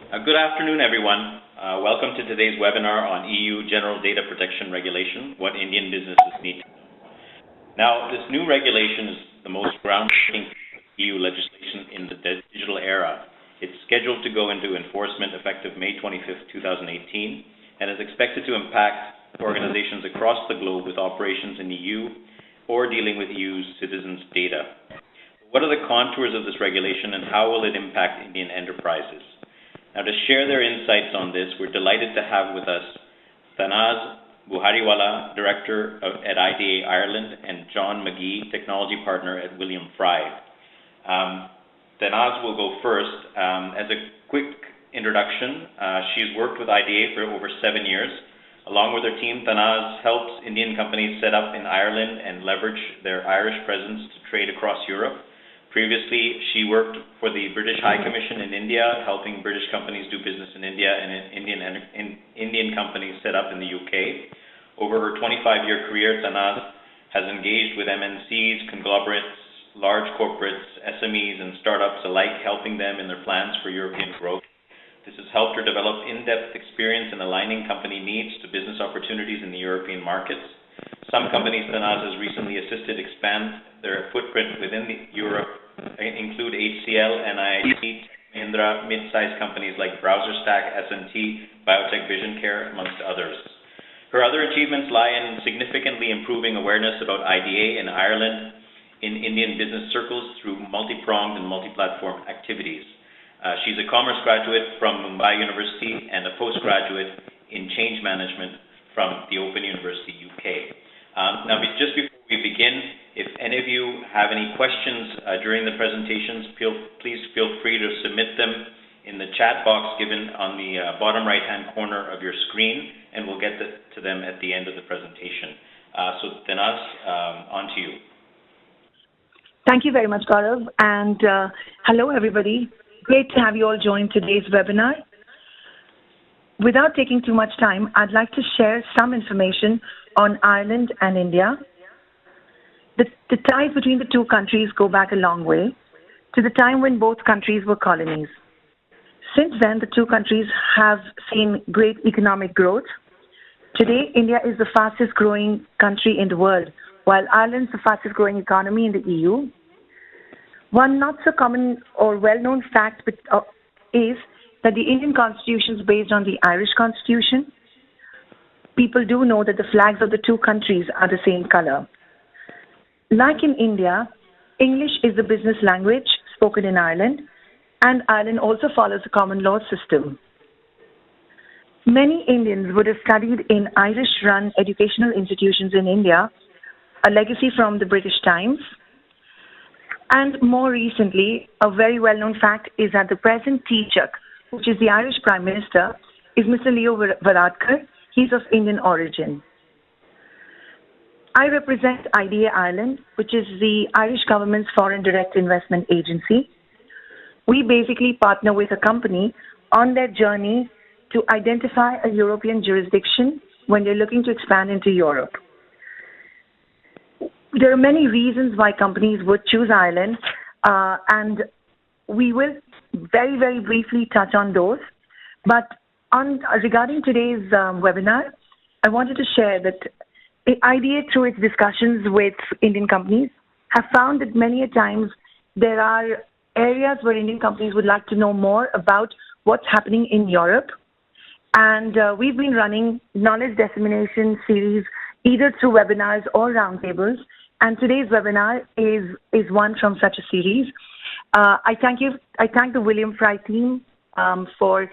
Good afternoon, everyone. Welcome to today's webinar on EU General Data Protection Regulation, what Indian businesses need to know. Now, this new regulation is the most groundbreaking EU legislation in the digital era. It's scheduled to go into enforcement effective May 25th, 2018, and is expected to impact organizations across the globe with operations in the EU or dealing with EU citizens' data. What are the contours of this regulation and how will it impact Indian enterprises? Now, to share their insights on this, we're delighted to have with us Tanaz Buhariwala, Director at IDA Ireland, and John McGee, Technology Partner at William Fry. Tanaz will go first. As a quick introduction, she's worked with IDA for over 7 years. Along with her team, Tanaz helps Indian companies set up in Ireland and leverage their Irish presence to trade across Europe. Previously, she worked for the British High Commission in India, helping British companies do business in India and Indian companies set up in the UK. Over her 25-year career, Tanaz has engaged with MNCs, conglomerates, large corporates, SMEs, and startups alike, helping them in their plans for European growth. This has helped her develop in-depth experience in aligning company needs to business opportunities in the European markets. Some companies Tanaz has recently assisted expand their footprint within Europe include HCL, NIIT, Mahindra, mid-sized companies like BrowserStack, S&T, Biotech Vision Care, amongst others. Her other achievements lie in significantly improving awareness about IDA in Ireland in Indian business circles through multi-pronged and multi-platform activities. She's a commerce graduate from Mumbai University and a postgraduate in change management from the Open University, UK. Now, just before we begin, if any of you have any questions during the presentations, please feel free to submit them in the chat box given on the bottom right-hand corner of your screen, and we'll get to them at the end of the presentation. So, Tanaz, on to you. Thank you very much, Gaurav, and hello, everybody. Great to have you all join today's webinar. Without taking too much time, I'd like to share some information on Ireland and India. The ties between the two countries go back a long way, to the time when both countries were colonies. Since then, the two countries have seen great economic growth. Today, India is the fastest growing country in the world, while Ireland is the fastest growing economy in the EU. One not so common or well-known fact is that the Indian Constitution is based on the Irish Constitution. People do know that the flags of the two countries are the same color. Like in India, English is the business language spoken in Ireland, and Ireland also follows a common law system. Many Indians would have studied in Irish-run educational institutions in India, a legacy from the British times. And more recently, a very well-known fact is that the present Taoiseach, which is the Irish Prime Minister, is Mr. Leo Varadkar. He's of Indian origin. I represent IDA Ireland, which is the Irish government's foreign direct investment agency. We basically partner with a company on their journey to identify a European jurisdiction when they're looking to expand into Europe. There are many reasons why companies would choose Ireland, and we will very, very briefly touch on those. But regarding today's webinar, I wanted to share that IDA, through its discussions with Indian companies, have found that many a times there are areas where Indian companies would like to know more about what's happening in Europe. And we've been running knowledge dissemination series either through webinars or roundtables. And today's webinar is one from such a series. I thank the William Fry team for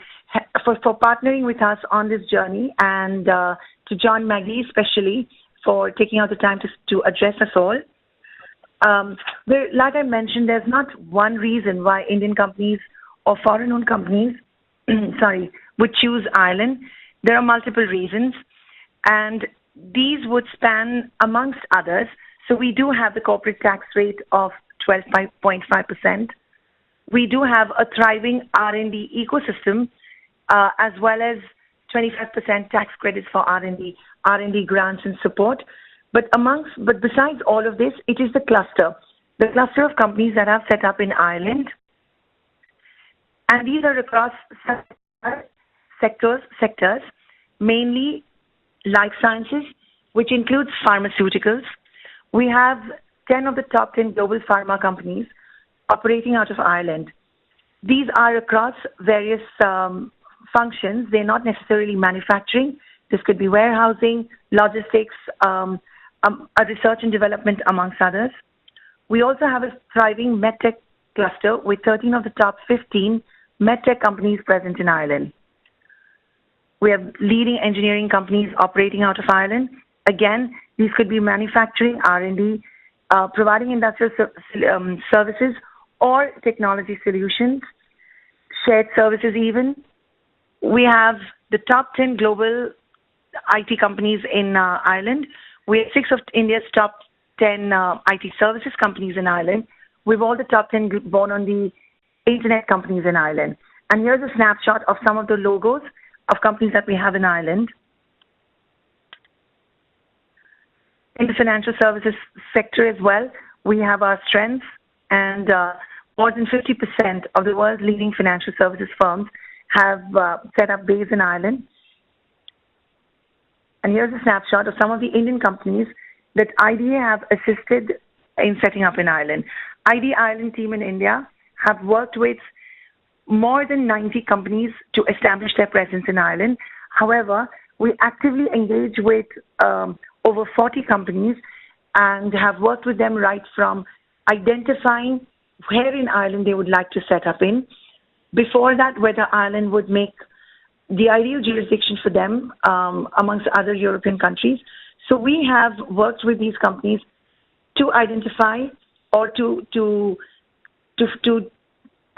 partnering with us on this journey, and to John McGee especially for taking out the time to address us all. Like I mentioned, there's not one reason why Indian companies or foreign-owned companies would choose Ireland. There are multiple reasons, and these would span, amongst others. So we do have the corporate tax rate of 12.5%. We do have a thriving R&D ecosystem, as well as 25% tax credits for R&D grants and support. But besides all of this, it is the cluster of companies that have set up in Ireland. And these are across sectors, mainly life sciences, which includes pharmaceuticals. We have 10 of the top 10 global pharma companies operating out of Ireland. These are across various functions. They're not necessarily manufacturing. This could be warehousing, logistics, a research and development, amongst others. We also have a thriving medtech cluster with 13 of the top 15 medtech companies present in Ireland. We have leading engineering companies operating out of Ireland. Again, these could be manufacturing, R&D, providing industrial services or technology solutions, shared services even. We have the top 10 global IT companies in Ireland. We have 6 of India's top 10 IT services companies in Ireland. We have all the top 10 born on the internet companies in Ireland. And here's a snapshot of some of the logos of companies that we have in Ireland. In the financial services sector as well, we have our strengths, and more than 50% of the world's leading financial services firms have set up base in Ireland. And here's a snapshot of some of the Indian companies that IDA have assisted in setting up in Ireland. IDA Ireland team in India have worked with more than 90 companies to establish their presence in Ireland. However, we actively engage with over 40 companies and have worked with them right from identifying where in Ireland they would like to set up in. Before that, whether Ireland would make the ideal jurisdiction for them amongst other European countries. So we have worked with these companies to identify or to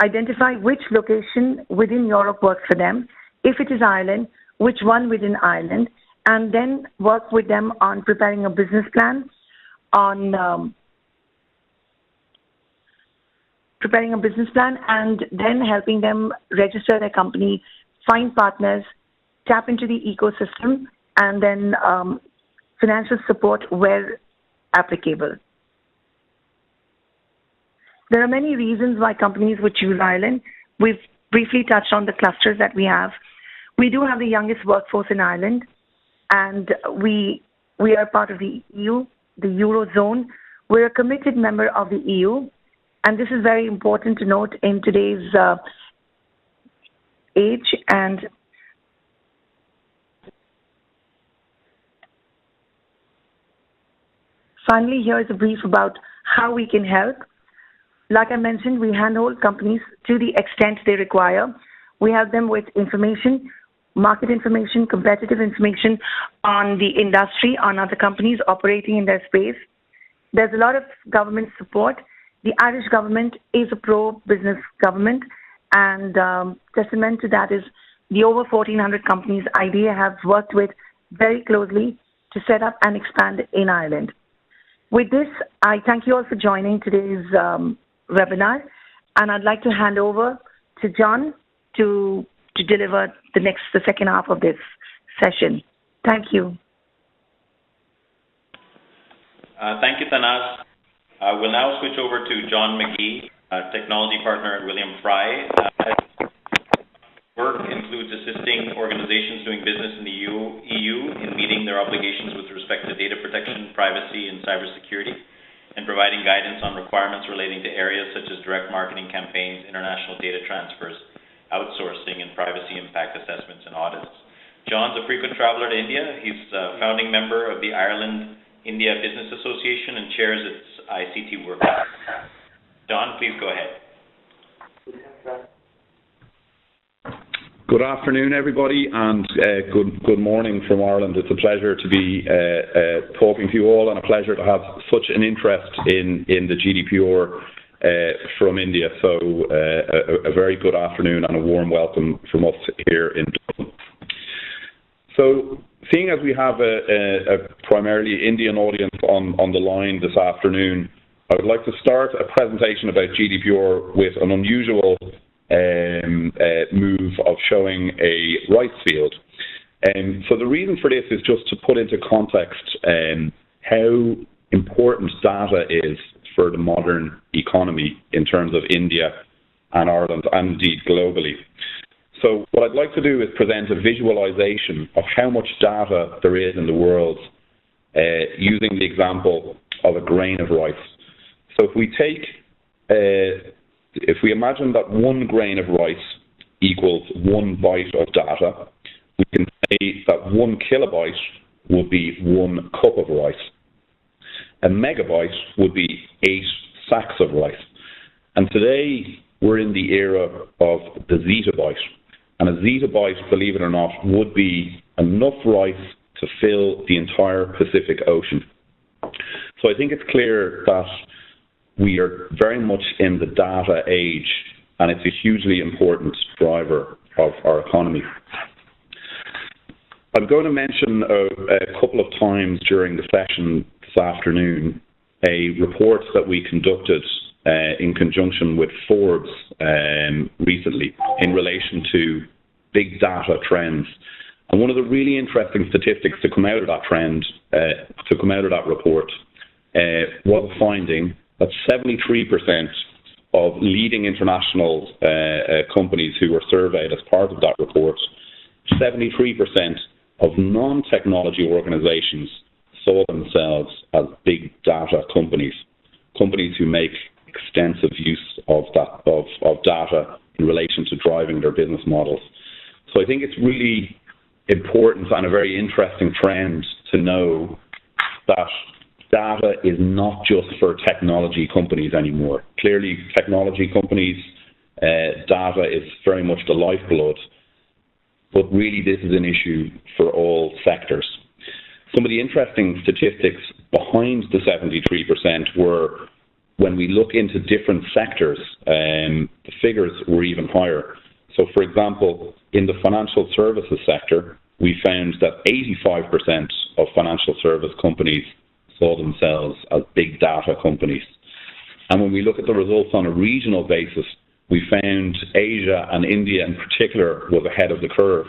identify which location within Europe works for them. If it is Ireland, which one within Ireland, and then work with them on preparing a business plan, and then helping them register their company, find partners, tap into the ecosystem, and then financial support where applicable. There are many reasons why companies would choose Ireland. We've briefly touched on the clusters that we have. We do have the youngest workforce in Ireland, and we are part of the EU, the Eurozone. We're a committed member of the EU, and this is very important to note in today's age. And finally, here is a brief about how we can help. Like I mentioned, we handhold companies to the extent they require. We help them with information, market information, competitive information on the industry, on other companies operating in their space. There's a lot of government support. The Irish government is a pro-business government, and testament to that is the over 1,400 companies IDEA have worked with very closely to set up and expand in Ireland. With this, I thank you all for joining today's webinar, and I'd like to hand over to John to deliver the second half of this session. Thank you. Thank you, Tanaz. We'll now switch over to John McGee, technology partner at William Fry. Work includes assisting organizations doing business in the EU in meeting their obligations with respect to data protection, privacy, and cybersecurity, and providing guidance on requirements relating to areas such as direct marketing campaigns, international data transfers, outsourcing, and privacy impact assessments and audits. John's a frequent traveler to India. He's a founding member of the Ireland-India Business Association and chairs its ICT work. John, please go ahead. Good afternoon, everybody, and good morning from Ireland. It's a pleasure to be talking to you all, and a pleasure to have such an interest in the GDPR from India. So a very good afternoon and a warm welcome from us here in Dublin. So seeing as we have a primarily Indian audience on the line this afternoon, I would like to start a presentation about GDPR with an unusual move of showing a rights field. So the reason for this is just to put into context how important data is for the modern economy in terms of India and Ireland and indeed globally. So what I'd like to do is present a visualization of how much data there is in the world using the example of a grain of rice. So if we imagine that 1 grain of rice equals 1 byte of data, we can say that 1 kilobyte would be 1 cup of rice. A megabyte would be 8 sacks of rice. And today, we're in the era of the zettabyte. And a zettabyte, believe it or not, would be enough rice to fill the entire Pacific Ocean. So I think it's clear that we are very much in the data age, and it's a hugely important driver of our economy. I'm going to mention a couple of times during the session this afternoon a report that we conducted in conjunction with Forbes recently in relation to big data trends. And one of the really interesting statistics to come out of that trend, to come out of that report, was finding that 73% of leading international companies who were surveyed as part of that report, 73% of non-technology organizations saw themselves as big data companies, companies who make extensive use of data in relation to driving their business models. So I think it's really important and a very interesting trend to know that data is not just for technology companies anymore. Clearly, technology companies, data is very much the lifeblood, but really this is an issue for all sectors. Some of the interesting statistics behind the 73% were, when we look into different sectors, the figures were even higher. So, for example, in the financial services sector, we found that 85% of financial service companies saw themselves as big data companies. And when we look at the results on a regional basis, we found Asia and India in particular was ahead of the curve,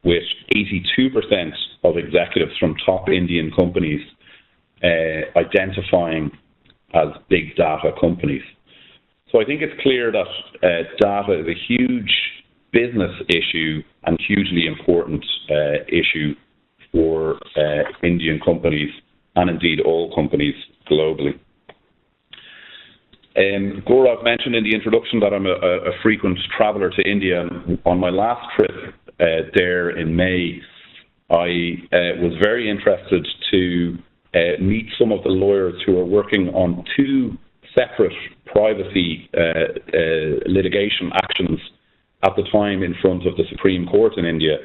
with 82% of executives from top Indian companies identifying as big data companies. So I think it's clear that data is a huge business issue and hugely important issue for Indian companies and indeed all companies globally. Gaurav mentioned in the introduction that I'm a frequent traveller to India. On my last trip there in May, I was very interested to meet some of the lawyers who are working on 2 separate privacy litigation actions at the time in front of the Supreme Court in India.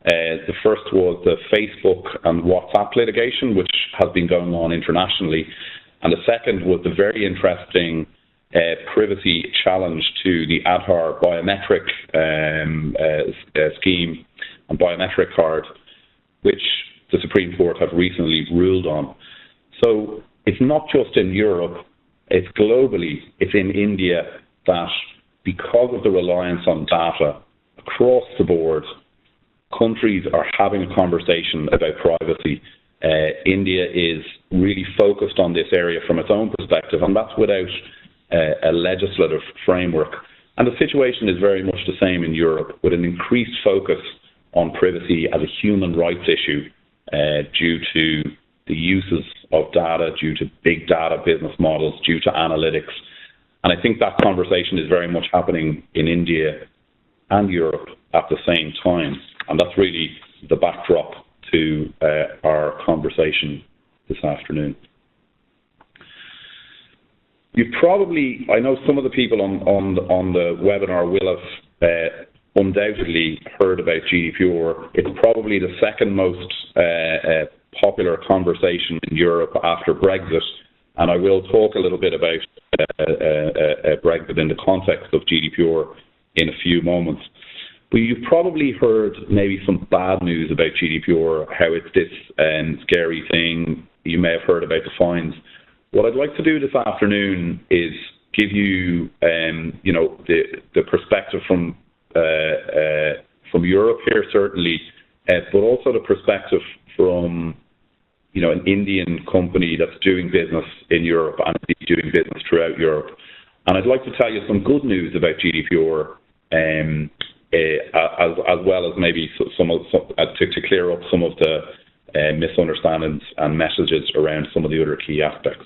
The first was the Facebook and WhatsApp litigation, which has been going on internationally. And the second was the very interesting privacy challenge to the Aadhaar biometric scheme and biometric card, which the Supreme Court have recently ruled on. So it's not just in Europe, it's globally, it's in India that because of the reliance on data across the board, countries are having a conversation about privacy. India is really focused on this area from its own perspective, and that's without a legislative framework. And the situation is very much the same in Europe, with an increased focus on privacy as a human rights issue due to the uses of data, due to big data business models, due to analytics. And I think that conversation is very much happening in India and Europe at the same time. And that's really the backdrop to our conversation this afternoon. You probably, I know some of the people on the webinar will have undoubtedly heard about GDPR. It's probably the second most popular conversation in Europe after Brexit, and I will talk a little bit about Brexit in the context of GDPR in a few moments. But you've probably heard maybe some bad news about GDPR, how it's this scary thing. You may have heard about the fines. What I'd like to do this afternoon is give you, the perspective from Europe here, certainly, but also the perspective from, an Indian company that's doing business in Europe and doing business throughout Europe. And I'd like to tell you some good news about GDPR, as well as maybe to clear up some of the misunderstandings and messages around some of the other key aspects.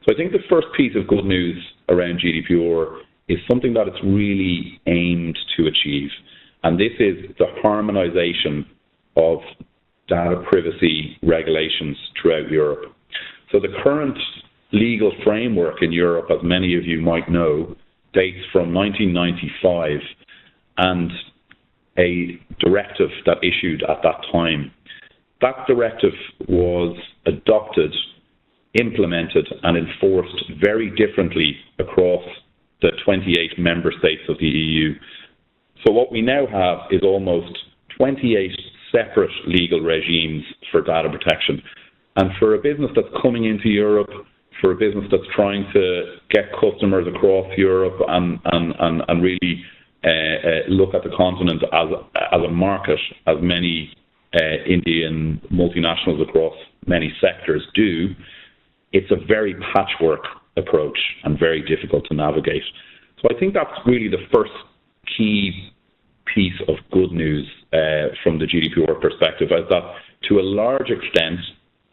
So I think the first piece of good news around GDPR is something that it's really aimed to achieve, and this is the harmonisation of data privacy regulations throughout Europe. So the current legal framework in Europe, as many of you might know, dates from 1995 and a directive that issued at that time. That directive was adopted, implemented and enforced very differently across the 28 member states of the EU. So what we now have is almost 28 separate legal regimes for data protection. And for a business that's coming into Europe, for a business that's trying to get customers across Europe and really look at the continent as a market, as many Indian multinationals across many sectors do, it's a very patchwork approach and very difficult to navigate. So I think that's really the first key piece of good news from the GDPR perspective, is that to a large extent,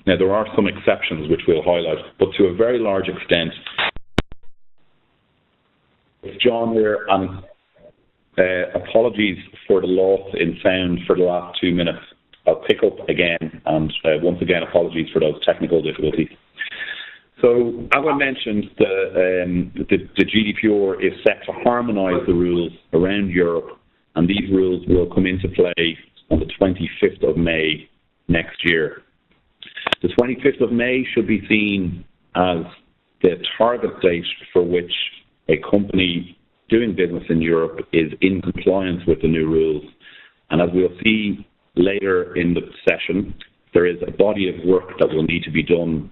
now there are some exceptions which we'll highlight, but to a very large extent, it's John here, and apologies for the loss in sound for the last 2 minutes. I'll pick up again, and once again, apologies for those technical difficulties. So, as I mentioned, the GDPR is set to harmonise the rules around Europe, and these rules will come into play on the 25th of May next year. The 25th of May should be seen as the target date for which a company doing business in Europe is in compliance with the new rules. And as we'll see later in the session, there is a body of work that will need to be done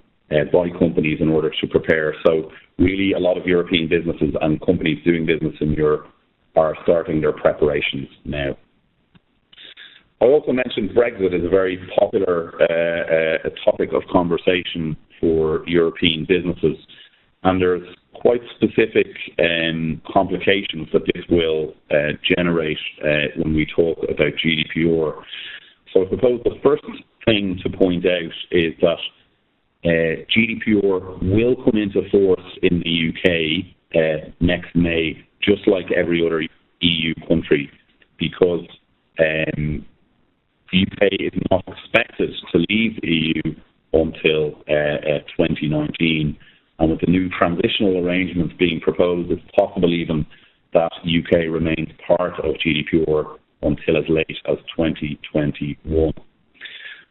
by companies in order to prepare. So really a lot of European businesses and companies doing business in Europe are starting their preparations now. I also mentioned Brexit is a very popular topic of conversation for European businesses, and there's quite specific complications that this will generate when we talk about GDPR. So I suppose the first thing to point out is that GDPR will come into force in the UK next May, just like every other EU country, because the UK is not expected to leave the EU until 2019, and with the new transitional arrangements being proposed, it's possible even that UK remains part of GDPR until as late as 2021.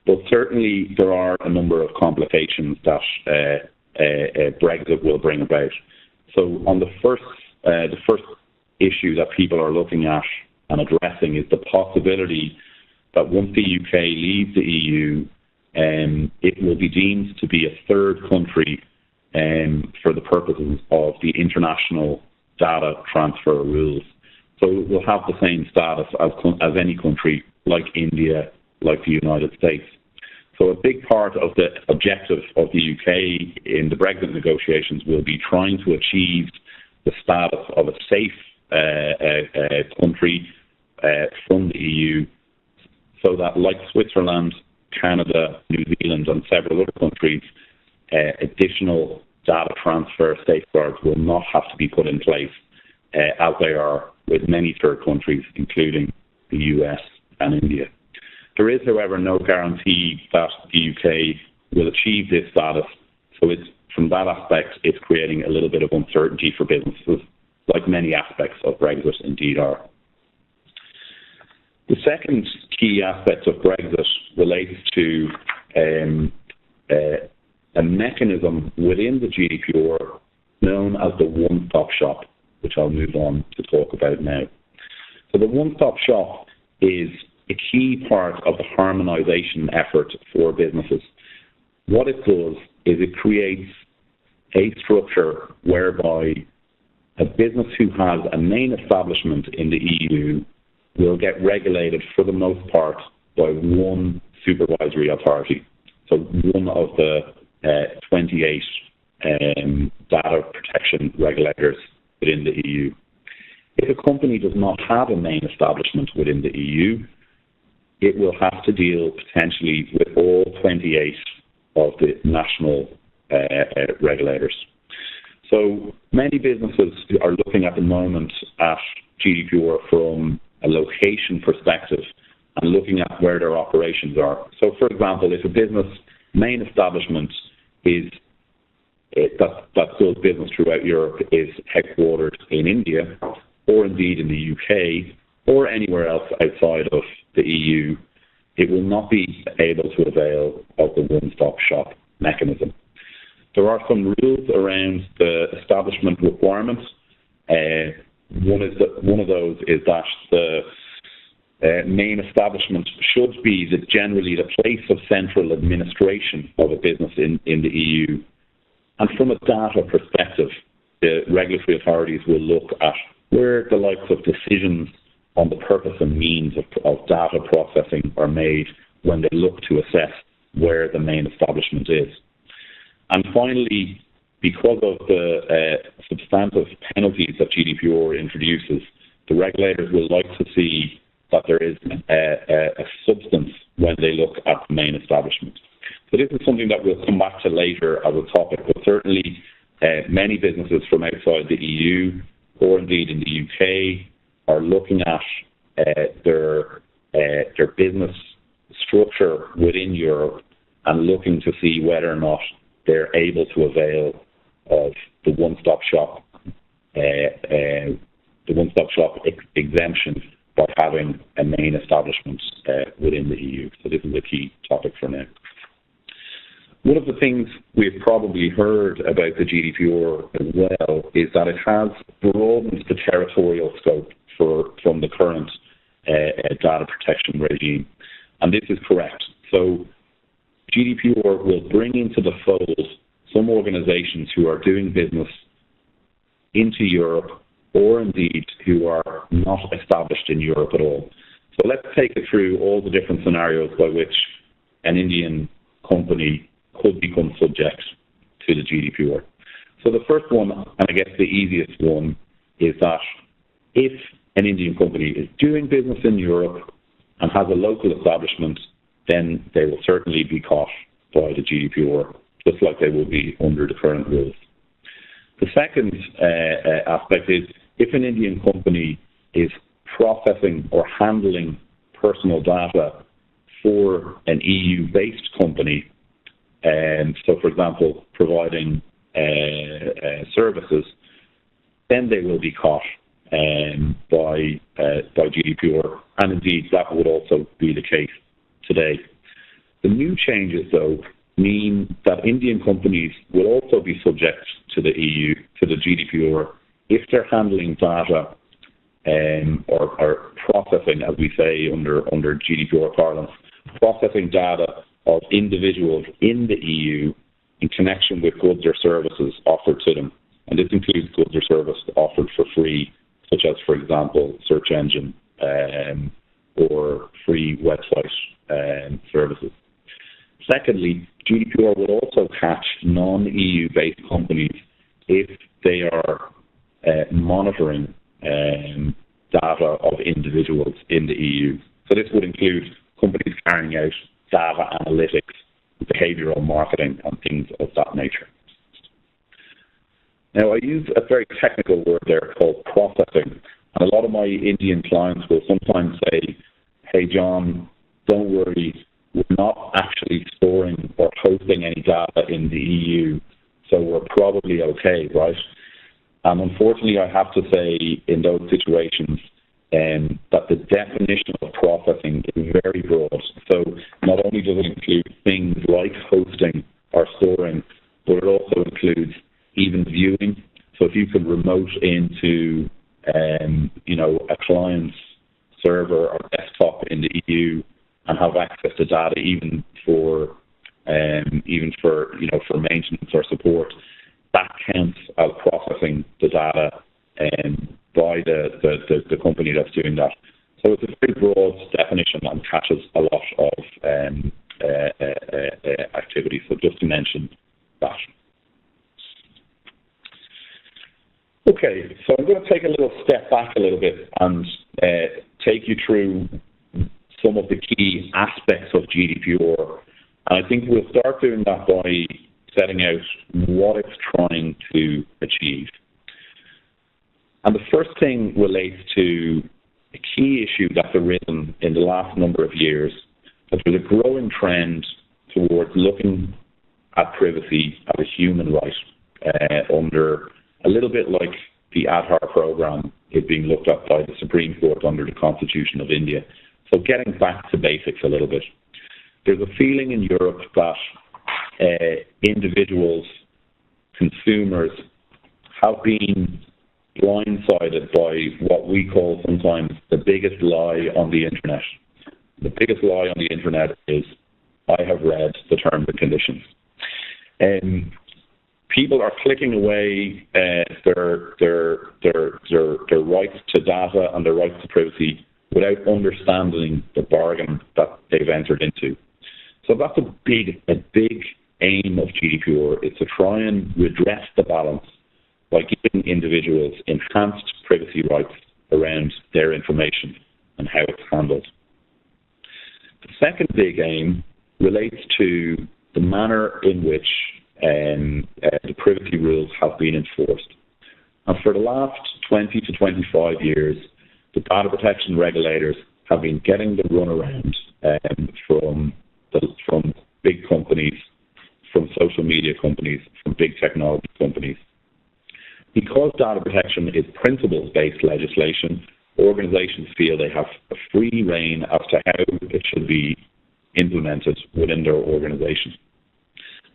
But certainly there are a number of complications that Brexit will bring about. So on the first issue that people are looking at and addressing is the possibility that once the UK leaves the EU, it will be deemed to be a third country for the purposes of the international data transfer rules. So it will have the same status as any country like India, like the United States. So a big part of the objective of the UK in the Brexit negotiations will be trying to achieve the status of a safe country from the EU, so that like Switzerland, Canada, New Zealand and several other countries, additional data transfer safeguards will not have to be put in place as they are with many third countries, including the US and India. There is, however, no guarantee that the UK will achieve this status, so it's, from that aspect, it's creating a little bit of uncertainty for businesses, like many aspects of Brexit indeed are. The second key aspect of Brexit relates to a mechanism within the GDPR known as the one-stop shop, which I'll move on to talk about now. So the one-stop shop is a key part of the harmonisation effort for businesses. What it does is it creates a structure whereby a business who has a main establishment in the EU will get regulated for the most part by one supervisory authority. So one of the 28 data protection regulators within the EU. If a company does not have a main establishment within the EU, it will have to deal potentially with all 28 of the national regulators. So many businesses are looking at the moment at GDPR from a location perspective and looking at where their operations are. So, for example, if a business main establishment is that does business throughout Europe is headquartered in India, or indeed in the UK, or anywhere else outside of the EU, it will not be able to avail of the one-stop shop mechanism. There are some rules around the establishment requirements. One of those is that the main establishment should be generally the place of central administration of a business in the EU. And from a data perspective, the regulatory authorities will look at where the likes of decisions on the purpose and means of data processing are made when they look to assess where the main establishment is. And finally, because of the substantive penalties that GDPR introduces, the regulators will like to see that there is a substance when they look at the main establishment. So this is something that we'll come back to later as a topic, but certainly many businesses from outside the EU or indeed in the UK are looking at their business structure within Europe and looking to see whether or not they're able to avail of the one-stop shop exemption by having a main establishment within the EU. So this is a key topic for now. One of the things we've probably heard about the GDPR as well is that it has broadened the territorial scope from the current data protection regime. And this is correct. So GDPR will bring into the fold some organizations who are doing business into Europe or indeed who are not established in Europe at all. So let's take it through all the different scenarios by which an Indian company could become subject to the GDPR. So the first one, and I guess the easiest one, is that if an Indian company is doing business in Europe and has a local establishment, then they will certainly be caught by the GDPR, just like they will be under the current rules. The second aspect is if an Indian company is processing or handling personal data for an EU-based company, so for example, providing services, then they will be caught by GDPR, and indeed that would also be the case today. The new changes, though, mean that Indian companies will also be subject to the EU, to the GDPR, if they're handling data or processing, as we say under GDPR parlance, processing data of individuals in the EU in connection with goods or services offered to them. And this includes goods or services offered for free, such as, for example, search engine or free website services. Secondly, GDPR will also catch non-EU-based companies if they are monitoring data of individuals in the EU. So this would include companies carrying out data analytics, behavioural marketing, and things of that nature. Now, I use a very technical word there called processing, and a lot of my Indian clients will sometimes say, hey, John, don't worry, we're not actually storing or hosting any data in the EU, so we're probably okay, right? And unfortunately, I have to say in those situations that the definition of processing is very broad. So not only does it include things like hosting or storing, but it also includes even viewing. So if you could remote into, a client's server or desktop in the EU and have access to data, even for maintenance or support, that counts as processing the data by the company that's doing that. So it's a very broad definition and catches a lot of activity. So just to mention that. Okay, so I'm going to take a little step back a little bit and take you through some of the key aspects of GDPR. And I think we'll start doing that by setting out what it's trying to achieve. And the first thing relates to a key issue that's arisen in the last number of years, that there's a growing trend towards looking at privacy as a human right, under a little bit like the Aadhaar program is being looked at by the Supreme Court under the Constitution of India. So getting back to basics a little bit. There's a feeling in Europe that individuals, consumers, have been blindsided by what we call sometimes the biggest lie on the internet. The biggest lie on the internet is, I have read the terms and conditions. People are clicking away their rights to data and their rights to privacy without understanding the bargain that they've entered into. So that's a big aim of GDPR, is to try and redress the balance by giving individuals enhanced privacy rights around their information and how it's handled. The second big aim relates to the manner in which the privacy rules have been enforced. And for the last 20 to 25 years, the data protection regulators have been getting the runaround from big companies, from social media companies, from big technology companies. Because data protection is principles-based legislation, organizations feel they have a free rein as to how it should be implemented within their organization.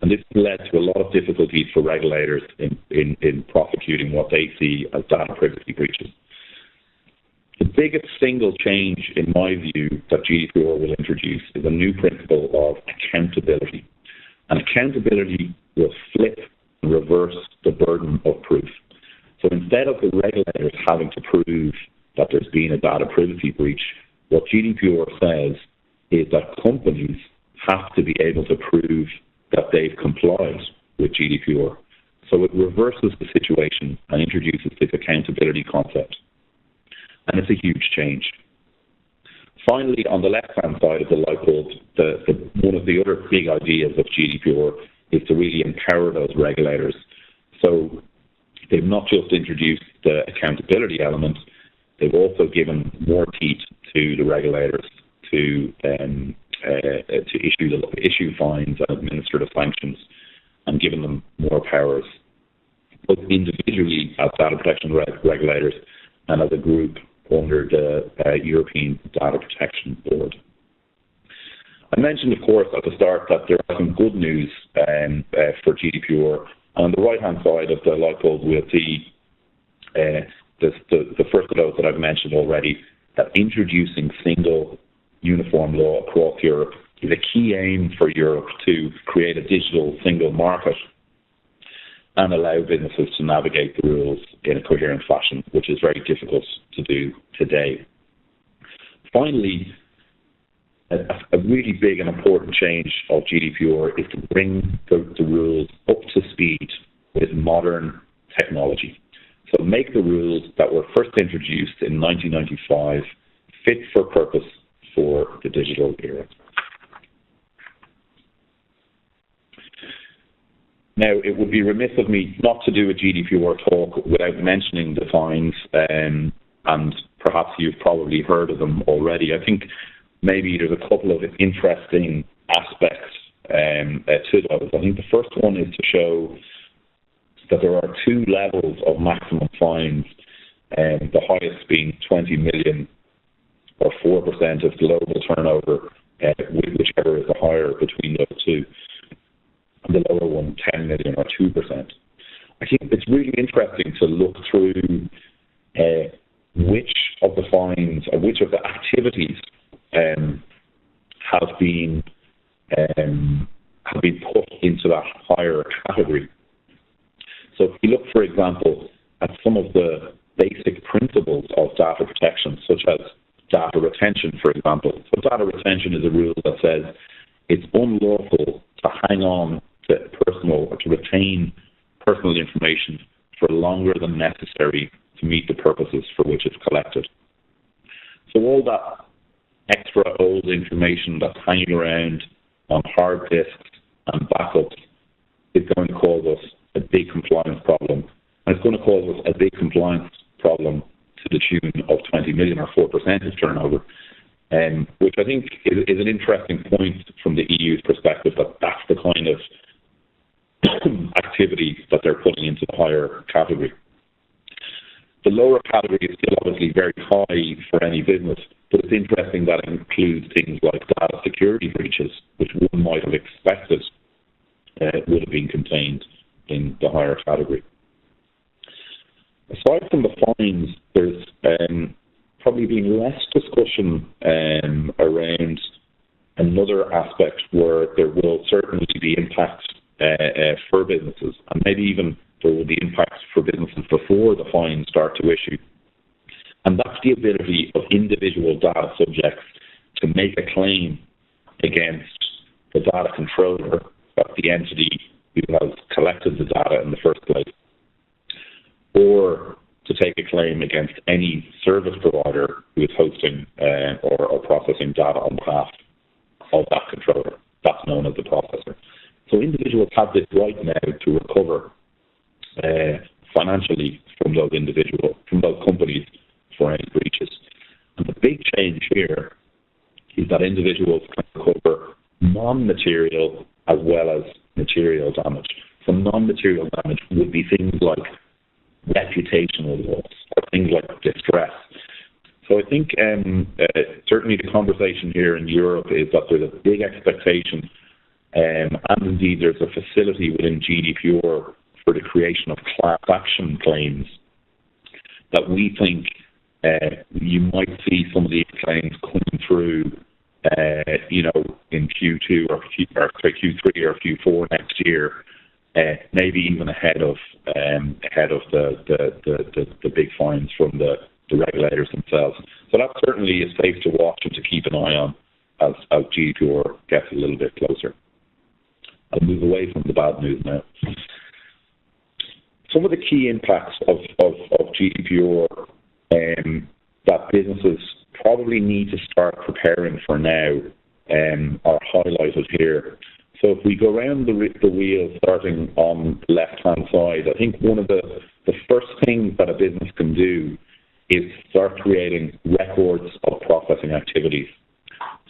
And this has led to a lot of difficulties for regulators in prosecuting what they see as data privacy breaches. The biggest single change, in my view, that GDPR will introduce is a new principle of accountability. And accountability will flip and reverse the burden of proof. So instead of the regulators having to prove that there's been a data privacy breach, what GDPR says is that companies have to be able to prove that they've complied with GDPR. So it reverses the situation and introduces this accountability concept. And it's a huge change. Finally, on the left-hand side of the light bulb, one of the other big ideas of GDPR is to really empower those regulators. So they've not just introduced the accountability element, they've also given more teeth to the regulators to issue fines and administrative sanctions, and given them more powers, both individually as data protection regulators and as a group under the European Data Protection Board. I mentioned, of course, at the start that there are some good news for GDPR. On the right-hand side of the light bulb, we'll see the first of those that I've mentioned already, that introducing single uniform law across Europe is a key aim for Europe to create a digital single market and allow businesses to navigate the rules in a coherent fashion, which is very difficult to do today. Finally, a really big and important change of GDPR is to bring the rules up to speed with modern technology. So make the rules that were first introduced in 1995 fit for purpose for the digital era. Now, it would be remiss of me not to do a GDPR talk without mentioning the fines, and perhaps you've probably heard of them already. I think maybe there's a couple of interesting aspects to those. I think the first one is to show that there are two levels of maximum fines, the highest being 20 million or 4% of global turnover, whichever is the higher between those two. And the lower one, 10 million or 2%. I think it's really interesting to look through which of the fines or which of the activities have been put into that higher category. So if you look, for example, at some of the basic principles of data protection, such as data retention, for example. So data retention is a rule that says it's unlawful to hang on to retain personal information for longer than necessary to meet the purposes for which it's collected. So all that extra old information that's hanging around on hard disks and backups is going to cause us a big compliance problem. And it's going to cause us a big compliance problem to the tune of 20 million or 4% of turnover, which I think is an interesting point from the EU's perspective, that that's the kind of activity that they're putting into the higher category. The lower category is still obviously very high for any business, but it's interesting that it includes things like data security breaches, which one might have expected would have been contained in the higher category. Aside from the fines, there's probably been less discussion around another aspect where there will certainly be impacts for businesses, and maybe even there will be impacts for businesses before the fines start to issue. And that's the ability of individual data subjects to make a claim against the data controller, that's the entity who has collected the data in the first place, or to take a claim against any service provider who is hosting or processing data on behalf of that controller. That's known as the processor. So individuals have this right now to recover financially from those companies for any breaches. And the big change here is that individuals can recover non-material as well as material damage. So non-material damage would be things like reputational loss or things like distress. So I think certainly the conversation here in Europe is that there's a big expectation, and indeed there's a facility within GDPR for the creation of class action claims that we think you might see some of these claims coming through, in Q2 or Q3 or Q4 next year, maybe even ahead of the big fines from the regulators themselves. So that certainly is safe to watch and to keep an eye on as GDPR gets a little bit closer. I'll move away from the bad news now. Some of the key impacts of GDPR that businesses probably need to start preparing for now are highlighted here. So if we go around the wheel starting on the left-hand side, I think one of the first things that a business can do is start creating records of processing activities.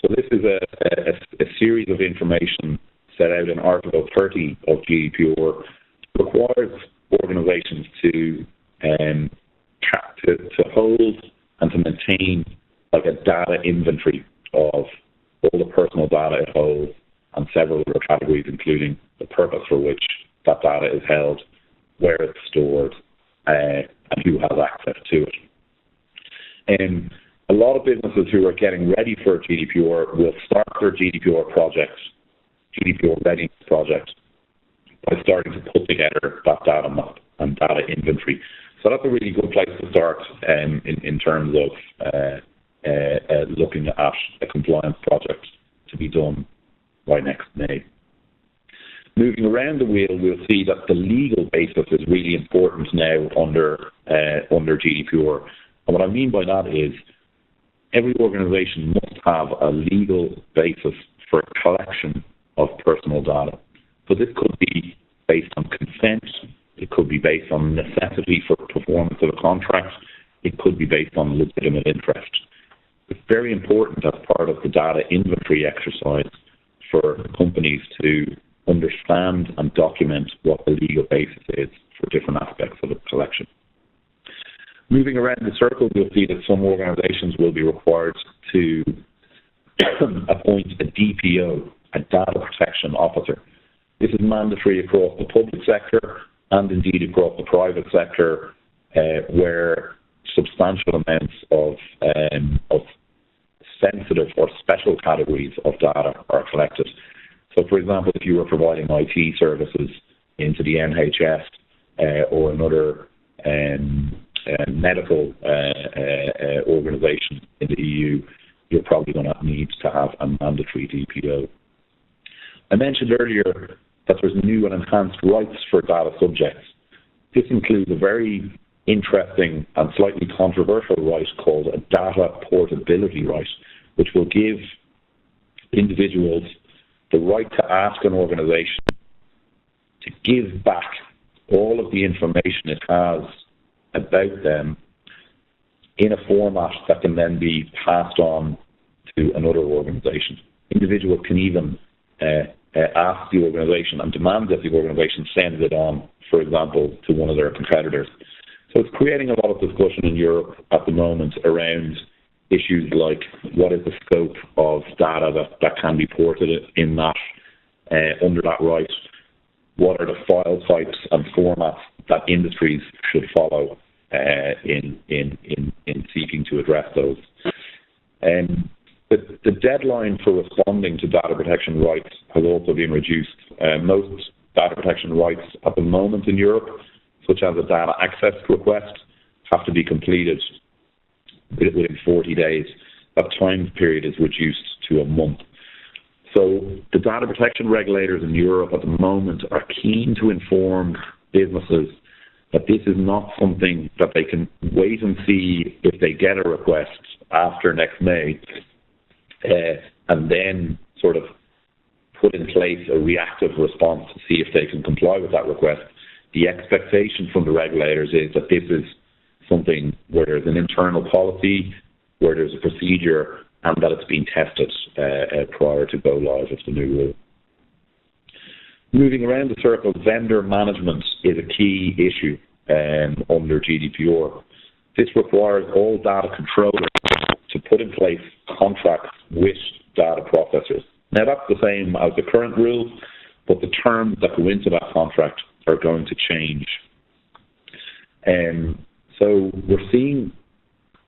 So this is a series of information set out in Article 30 of GDPR. It requires organizations to hold and to maintain like a data inventory of all the personal data it holds and several other categories, including the purpose for which that data is held, where it's stored, and who has access to it. A lot of businesses who are getting ready for GDPR will start their GDPR readiness project by starting to put together that data map and data inventory. So that's a really good place to start in terms of looking at a compliance project to be done by next May. Moving around the wheel, we'll see that the legal basis is really important now under GDPR. And what I mean by that is every organization must have a legal basis for collection of personal data. So this could be based on consent, it could be based on necessity for performance of a contract, it could be based on legitimate interest. It's very important as part of the data inventory exercise for companies to understand and document what the legal basis is for different aspects of the collection. Moving around the circle, we'll see that some organizations will be required to appoint a DPO, a data protection officer. This is mandatory across the public sector and indeed across the private sector, where substantial amounts of sensitive or special categories of data are collected. So, for example, if you were providing IT services into the NHS or another medical organisation in the EU, you're probably going to need to have a mandatory DPO. I mentioned earlier that there's new and enhanced rights for data subjects. This includes a very interesting and slightly controversial right called a data portability right, which will give individuals the right to ask an organisation to give back all of the information it has about them in a format that can then be passed on to another organisation. Individuals can even ask the organisation and demand that the organisation send it on, for example, to one of their competitors. So it's creating a lot of discussion in Europe at the moment around issues like what is the scope of data that can be ported in that under that right. What are the file types and formats that industries should follow in seeking to address those? The deadline for responding to data protection rights has also been reduced. Most data protection rights at the moment in Europe, such as a data access request, have to be completed within 40 days. That time period is reduced to a month. So the data protection regulators in Europe at the moment are keen to inform businesses that this is not something that they can wait and see if they get a request after next May and then sort of put in place a reactive response to see if they can comply with that request. The expectation from the regulators is that this is something where there's an internal policy, where there's a procedure, and that it's been tested prior to go live of the new rule. Moving around the circle, vendor management is a key issue under GDPR. This requires all data controllers to put in place contracts with data processors. Now that's the same as the current rules, but the terms that go into that contract are going to change. So we're seeing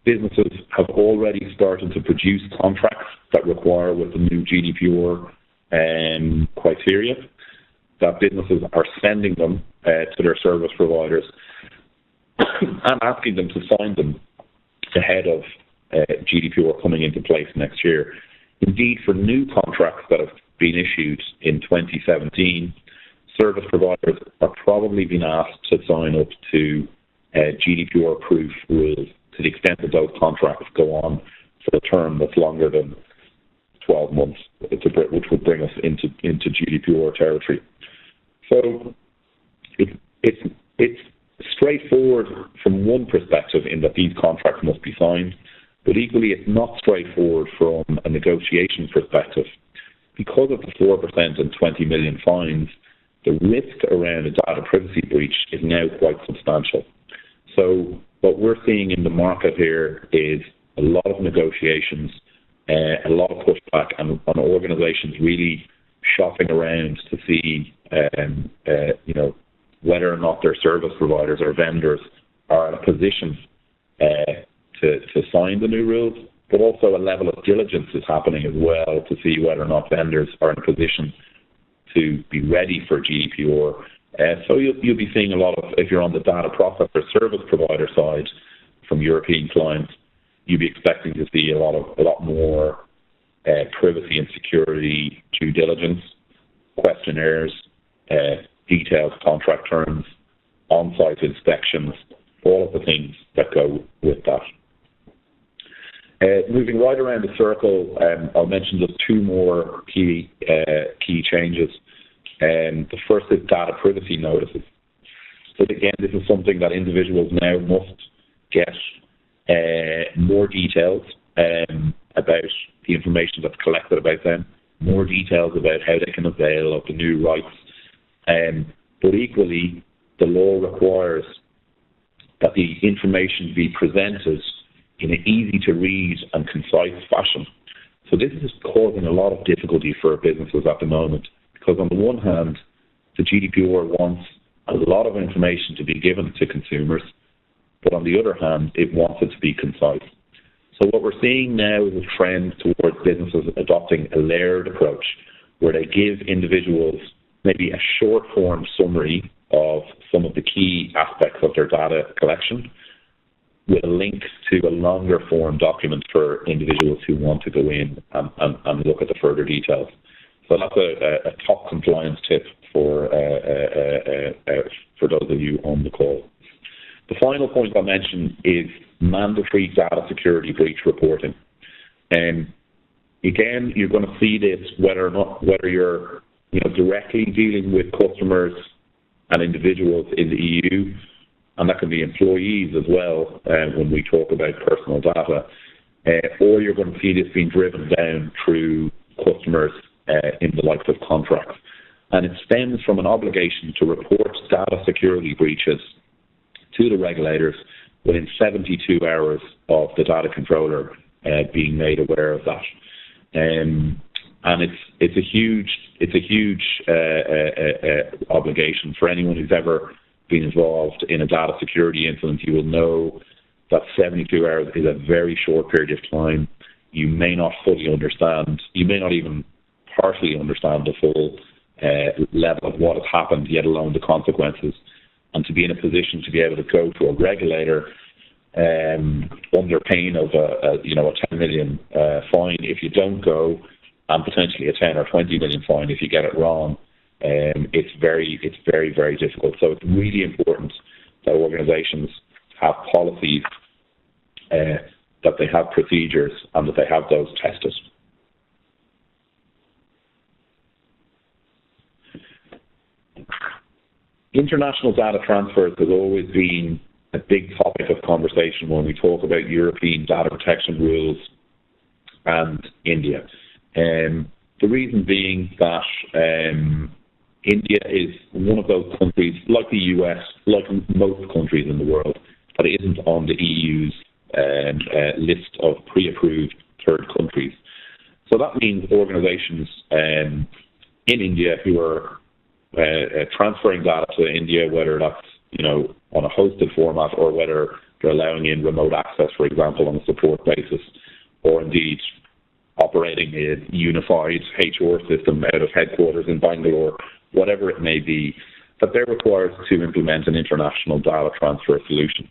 businesses have already started to produce contracts that require with the new GDPR criteria, that businesses are sending them to their service providers and asking them to sign them ahead of GDPR coming into place next year. Indeed, for new contracts that have been issued in 2017, service providers are probably being asked to sign up to GDPR-proof rules to the extent that those contracts go on for a term that's longer than 12 months, which would bring us into GDPR territory. So it's straightforward from one perspective in that these contracts must be signed, but equally it's not straightforward from a negotiation perspective. Because of the 4% and 20 million fines, the risk around a data privacy breach is now quite substantial. So what we're seeing in the market here is a lot of negotiations, a lot of pushback, and organisations really shopping around to see, whether or not their service providers or vendors are in a position to sign the new rules, but also a level of diligence is happening as well to see whether or not vendors are in a position to be ready for GDPR. So you'll be seeing a lot of, if you're on the data processor service provider side from European clients, you'll be expecting to see a lot more privacy and security due diligence, questionnaires, detailed contract terms, on-site inspections, all of the things that go with that. Moving right around the circle, I'll mention just two more key changes. The first is data privacy notices. So again, this is something that individuals now must get more details about the information that's collected about them, more details about how they can avail of the new rights. But equally, the law requires that the information be presented in an easy-to-read and concise fashion. So this is causing a lot of difficulty for businesses at the moment, because on the one hand, the GDPR wants a lot of information to be given to consumers, but on the other hand, it wants it to be concise. So what we're seeing now is a trend towards businesses adopting a layered approach, where they give individuals maybe a short-form summary of some of the key aspects of their data collection, with a link to a longer-form document for individuals who want to go in and look at the further details. So that's a top compliance tip for those of you on the call. The final point I'll mention is mandatory data security breach reporting. Again, you're going to see this whether you're directly dealing with customers and individuals in the EU, and that can be employees as well when we talk about personal data, or you're going to see this being driven down through customers in the likes of contracts. And it stems from an obligation to report data security breaches to the regulators within 72 hours of the data controller being made aware of that. And it's a huge obligation for anyone who's ever been involved in a data security incident. You will know that 72 hours is a very short period of time. You may not fully understand, you may not even partially understand the full level of what has happened, yet alone the consequences. And to be in a position to be able to go to a regulator under pain of a 10 million fine if you don't go, and potentially a 10 or 20 million fine if you get it wrong, it's very, very difficult. So it's really important that organizations have policies, that they have procedures, and that they have those tested. International data transfers has always been a big topic of conversation when we talk about European data protection rules and India. The reason being that India is one of those countries, like the US, like most countries in the world, that isn't on the EU's list of pre-approved third countries. So that means organizations in India who are transferring data to India, whether that's on a hosted format or whether they're allowing in remote access, for example, on a support basis, or indeed operating a unified HR system out of headquarters in Bangalore, whatever it may be, that they're required to implement an international data transfer solution.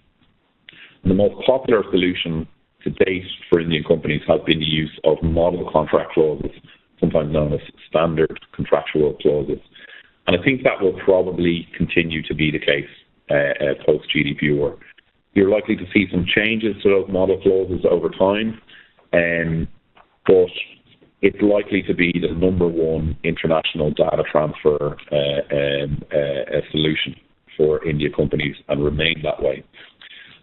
And the most popular solution to date for Indian companies has been the use of model contract clauses, sometimes known as standard contractual clauses. And I think that will probably continue to be the case post-GDPR. You're likely to see some changes to those model clauses over time, but it's likely to be the number one international data transfer solution for India companies and remain that way.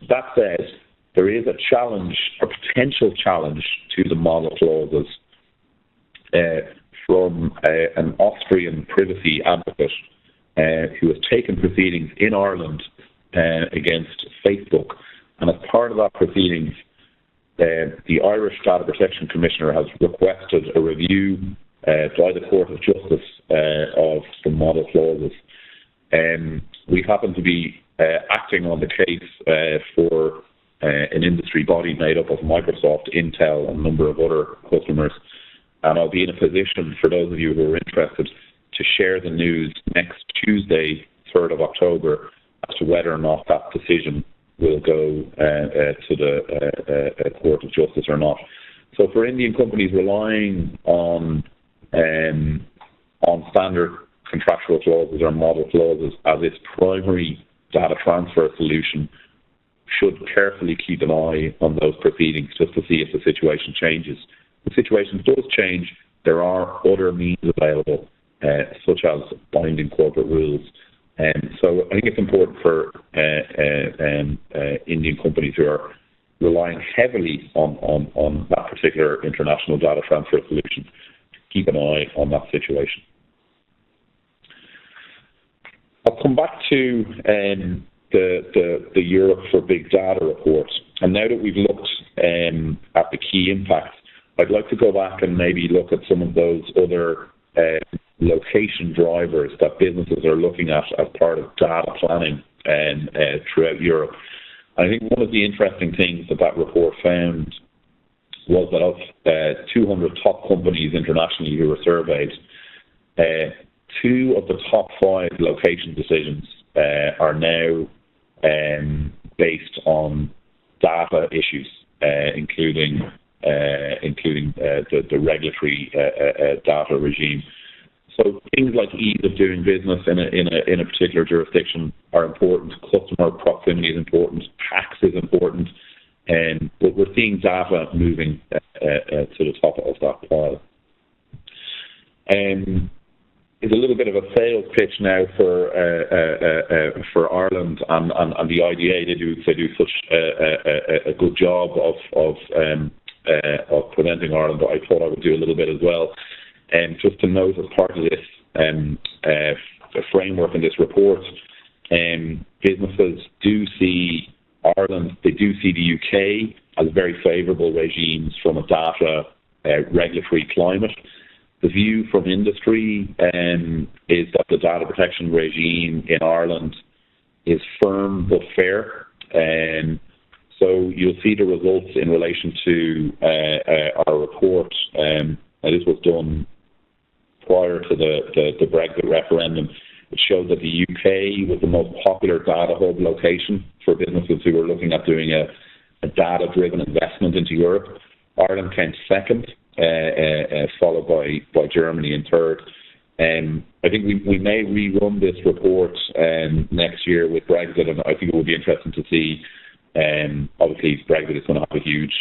That said, there is a challenge, a potential challenge to the model clauses from an Austrian privacy advocate who has taken proceedings in Ireland against Facebook. And as part of that proceedings, the Irish Data Protection Commissioner has requested a review by the Court of Justice of the model clauses. We happen to be acting on the case for an industry body made up of Microsoft, Intel, and a number of other customers. And I'll be in a position, for those of you who are interested, to share the news next Tuesday, 3rd of October, as to whether or not that decision will go to the Court of Justice or not. So for Indian companies relying on standard contractual clauses or model clauses as its primary data transfer solution, should carefully keep an eye on those proceedings just to see if the situation changes. If the situation does change, there are other means available, such as binding corporate rules. So I think it's important for Indian companies who are relying heavily on that particular international data transfer solution to keep an eye on that situation. I'll come back to the Europe for Big Data report. And now that we've looked at the key impacts, I'd like to go back and maybe look at some of those other location drivers that businesses are looking at as part of data planning throughout Europe. I think one of the interesting things that report found was that of 200 top companies internationally who were surveyed, 2 of the top 5 location decisions are now based on data issues, including the regulatory data regime. So things like ease of doing business in a particular jurisdiction are important. Customer proximity is important. Tax is important. But we're seeing data moving to the top of that pile. It's a little bit of a sales pitch now for Ireland and the IDA. They do such a good job of presenting Ireland, but I thought I would do a little bit as well. Just to note, as part of this the framework in this report, businesses do see Ireland, they do see the UK as very favourable regimes from a data regulatory climate. The view from industry is that the data protection regime in Ireland is firm but fair. So you'll see the results in relation to our report. And this was done prior to the Brexit referendum. It showed that the UK was the most popular data hub location for businesses who were looking at doing a data-driven investment into Europe. Ireland came second, followed by Germany in third. I think we may rerun this report next year with Brexit, and I think it will be interesting to see. Obviously, Brexit is going to have a huge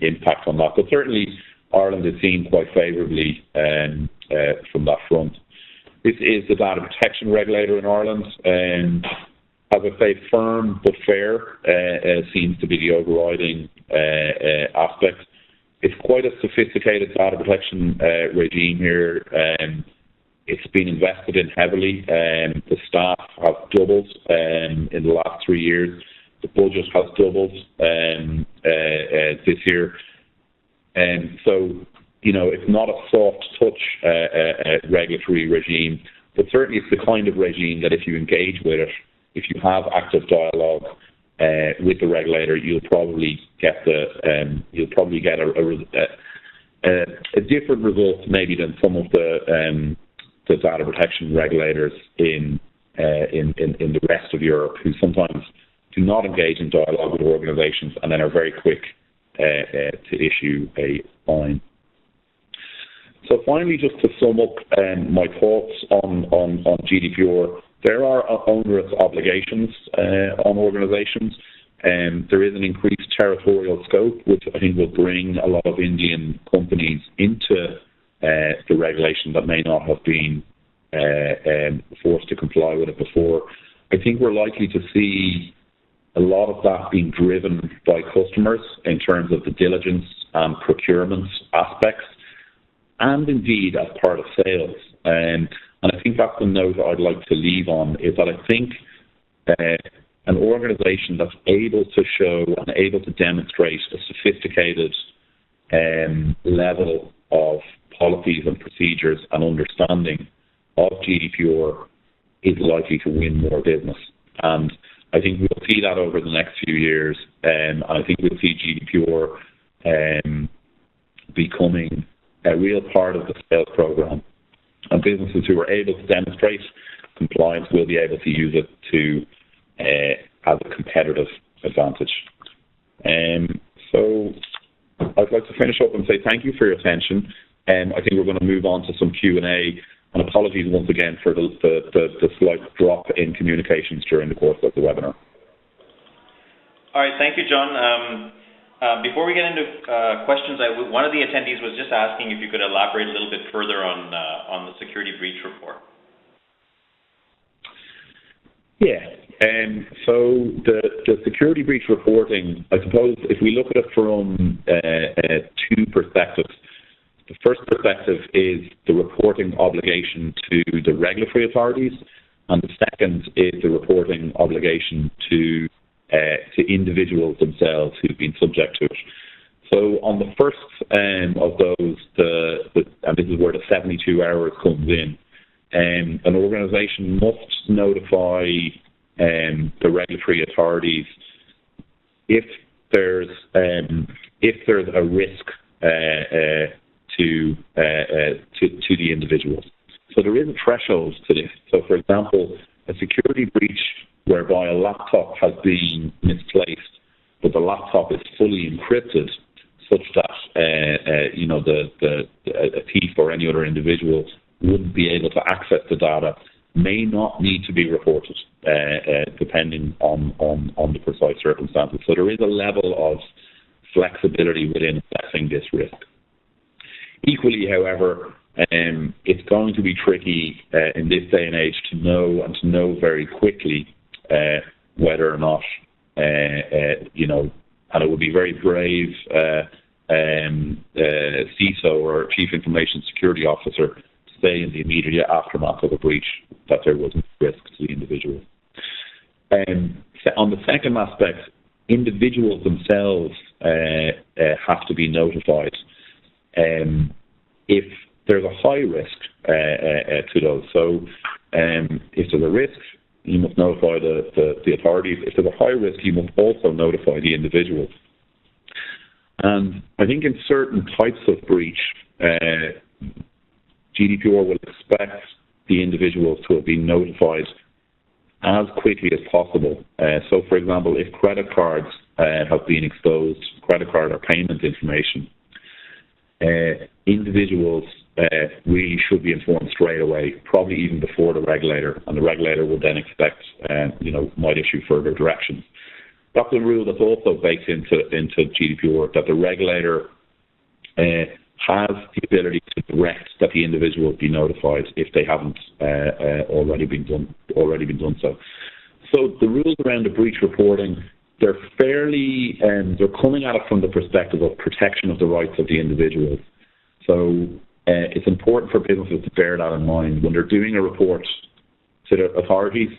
impact on that, but certainly Ireland is seen quite favourably from that front. This is the data protection regulator in Ireland. As I say, firm but fair seems to be the overriding aspect. It's quite a sophisticated data protection regime here. It's been invested in heavily. The staff have doubled in the last 3 years. The budget has doubled this year. So, you know, it's not a soft touch regulatory regime, but certainly it's the kind of regime that if you engage with it, if you have active dialogue with the regulator, you'll probably get a different result maybe than some of the data protection regulators in the rest of Europe, who sometimes do not engage in dialogue with organisations and then are very quick to issue a fine. So finally, just to sum up my thoughts on GDPR, there are onerous obligations on organisations, and there is an increased territorial scope, which I think will bring a lot of Indian companies into the regulation that may not have been forced to comply with it before. I think we're likely to see a lot of that being driven by customers in terms of the diligence and procurement aspects, and indeed as part of sales. And I think that's the note I'd like to leave on, is that I think an organisation that's able to show and able to demonstrate a sophisticated level of policies and procedures and understanding of GDPR is likely to win more business. And I think we'll see that over the next few years. And I think we'll see GDPR becoming a real part of the sales program. And businesses who are able to demonstrate compliance will be able to use it to as a competitive advantage. So I'd like to finish up and say thank you for your attention. I think we're going to move on to some Q&A. And apologies once again for the slight drop in communications during the course of the webinar. All right, thank you, John. Before we get into questions, one of the attendees was just asking if you could elaborate a little bit further on the security breach report. Yeah, so the security breach reporting, I suppose, if we look at it from two perspectives. The first perspective is the reporting obligation to the regulatory authorities, and the second is the reporting obligation to individuals themselves who've been subject to it. So on the first of those, and this is where the 72 hours comes in, an organisation must notify the regulatory authorities if there's a risk to the individuals. So there is a threshold to this. So, for example, a security breach whereby a laptop has been misplaced, but the laptop is fully encrypted, such that a thief or any other individual wouldn't be able to access the data may not need to be reported, depending on the precise circumstances. So there is a level of flexibility within assessing this risk. Equally, however, it's going to be tricky in this day and age to know very quickly whether or not, and it would be very brave CISO or Chief Information Security Officer to say in the immediate aftermath of a breach that there wasn't risk to the individual. On the second aspect, individuals themselves have to be notified if there's a high risk to those. So if there's a risk, you must notify the authorities. If there's a high risk, you must also notify the individual. And I think in certain types of breach, GDPR will expect the individuals to have been notified as quickly as possible. So, for example, if credit cards have been exposed, credit card or payment information, individuals really should be informed straight away, probably even before the regulator, and the regulator would then expect, might issue further directions. That's a rule that's also baked into GDPR, that the regulator has the ability to direct that the individual be notified if they haven't already been done so. So the rules around the breach reporting, they're fairly, they're coming at it from the perspective of protection of the rights of the individuals. So it's important for businesses to bear that in mind when they're doing a report to the authorities.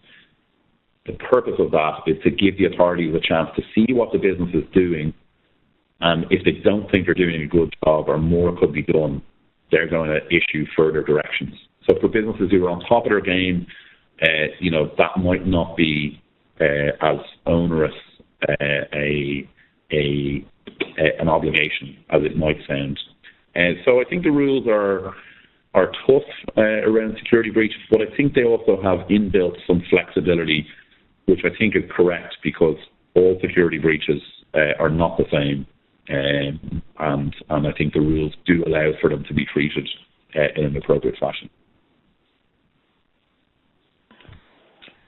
The purpose of that is to give the authorities a chance to see what the business is doing, and if they don't think they're doing a good job or more could be done, they're going to issue further directions. So for businesses who are on top of their game, that might not be as onerous an obligation as it might sound. So I think the rules are tough around security breaches, but I think they also have inbuilt some flexibility, which I think is correct, because all security breaches are not the same, and I think the rules do allow for them to be treated in an appropriate fashion.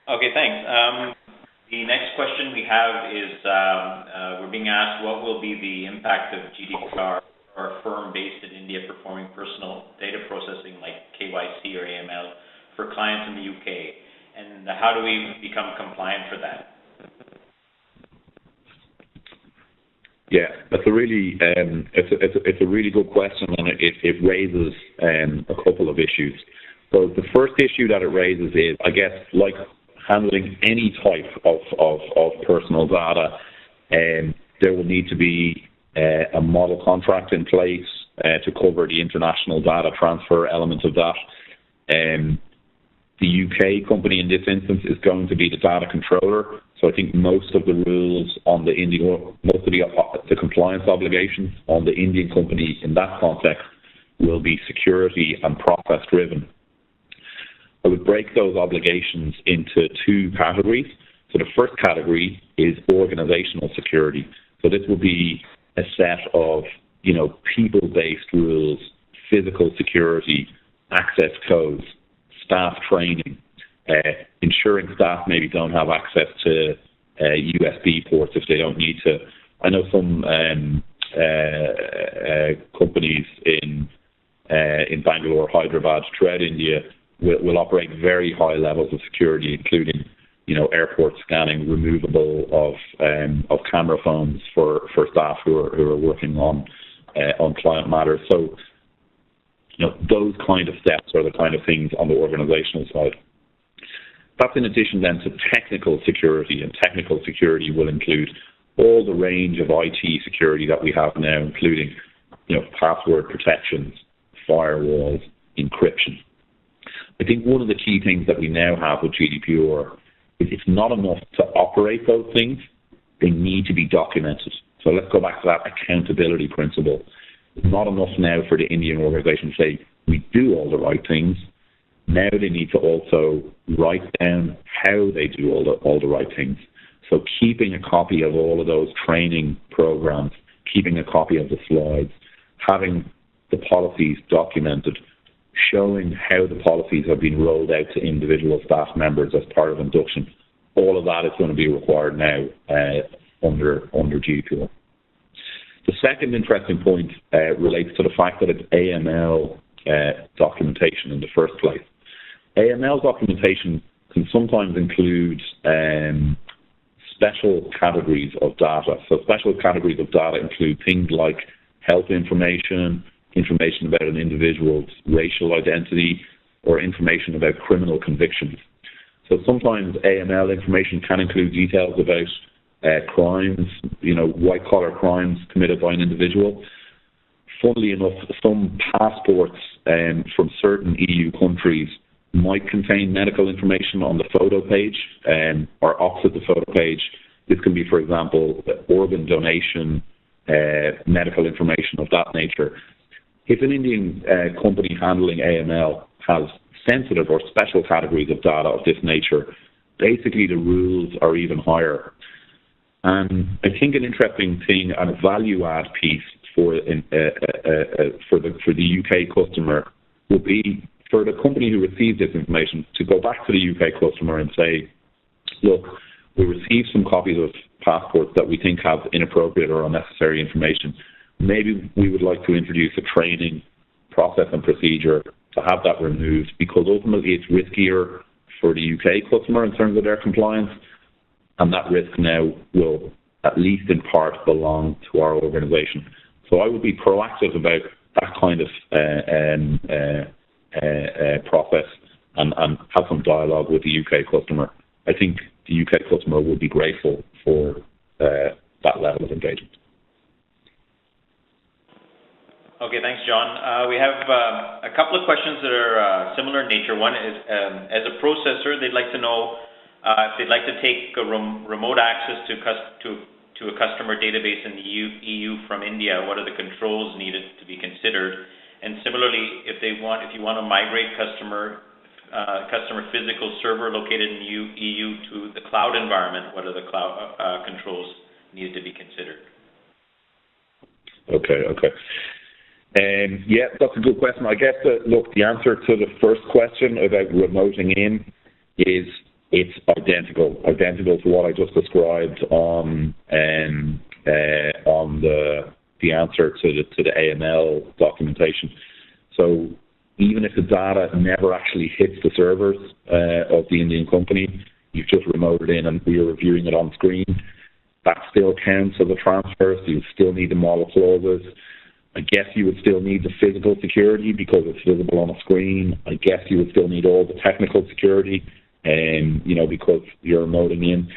Okay, thanks. The next question we have is, we're being asked, what will be the impact of GDPR for a firm based in India performing personal data processing like KYC or AML for clients in the UK? And how do we become compliant for that? Yeah, that's a really it's a really good question, and it raises a couple of issues. So the first issue that it raises is, I guess, like handling any type of personal data, there will need to be a model contract in place to cover the international data transfer element of that. The UK company in this instance is going to be the data controller, so I think most of the rules on the the compliance obligations on the Indian company in that context will be security and process driven. I would break those obligations into two categories. So the first category is organizational security. So this will be a set of, people-based rules, physical security, access codes, staff training, ensuring staff maybe don't have access to USB ports if they don't need to. I know some companies in Bangalore, Hyderabad, throughout India will operate very high levels of security, including airport scanning, removable of camera phones for staff who are working on client matters. So those kind of steps are the kind of things on the organizational side. That's in addition then to technical security, and technical security will include all the range of IT security that we have now, including password protections, firewalls, encryption. I think one of the key things that we now have with GDPR is it's not enough to operate those things, they need to be documented. So let's go back to that accountability principle. It's not enough now for the Indian organization to say, we do all the right things. Now they need to also write down how they do all the right things. So keeping a copy of all of those training programs, keeping a copy of the slides, having the policies documented, showing how the policies have been rolled out to individual staff members as part of induction. All of that is going to be required now under GDPR. The second interesting point relates to the fact that it's AML documentation in the first place. AML documentation can sometimes include special categories of data. So special categories of data include things like health information, information about an individual's racial identity, or information about criminal convictions. So sometimes AML information can include details about crimes, white-collar crimes committed by an individual. Funnily enough, some passports from certain EU countries might contain medical information on the photo page or opposite the photo page. This can be, for example, organ donation, medical information of that nature. If an Indian company handling AML has sensitive or special categories of data of this nature, basically the rules are even higher. And I think an interesting thing and a value add piece for the UK customer would be for the company who receives this information to go back to the UK customer and say, look, we received some copies of passports that we think have inappropriate or unnecessary information. Maybe we would like to introduce a training process and procedure to have that removed, because ultimately it's riskier for the UK customer in terms of their compliance, and that risk now will, at least in part, belong to our organisation. So I would be proactive about that kind of process and have some dialogue with the UK customer. I think the UK customer would be grateful for that level of engagement. Okay, thanks, John. We have a couple of questions that are similar in nature. One is, as a processor, they'd like to know if they'd like to take a remote access to a customer database in the EU from India, what are the controls needed to be considered? And similarly, if you want to migrate customer physical server located in EU to the cloud environment, what are the cloud controls needed to be considered? Okay. Yeah, that's a good question. I guess the answer to the first question about remoting in is it's identical to what I just described on the answer to the AML documentation. So even if the data never actually hits the servers of the Indian company, you've just remoted in and you're reviewing it on screen, that still counts as a transfer, so you still need the model clauses. I guess you would still need the physical security because it's visible on a screen. I guess you would still need all the technical security, because you're remoting in.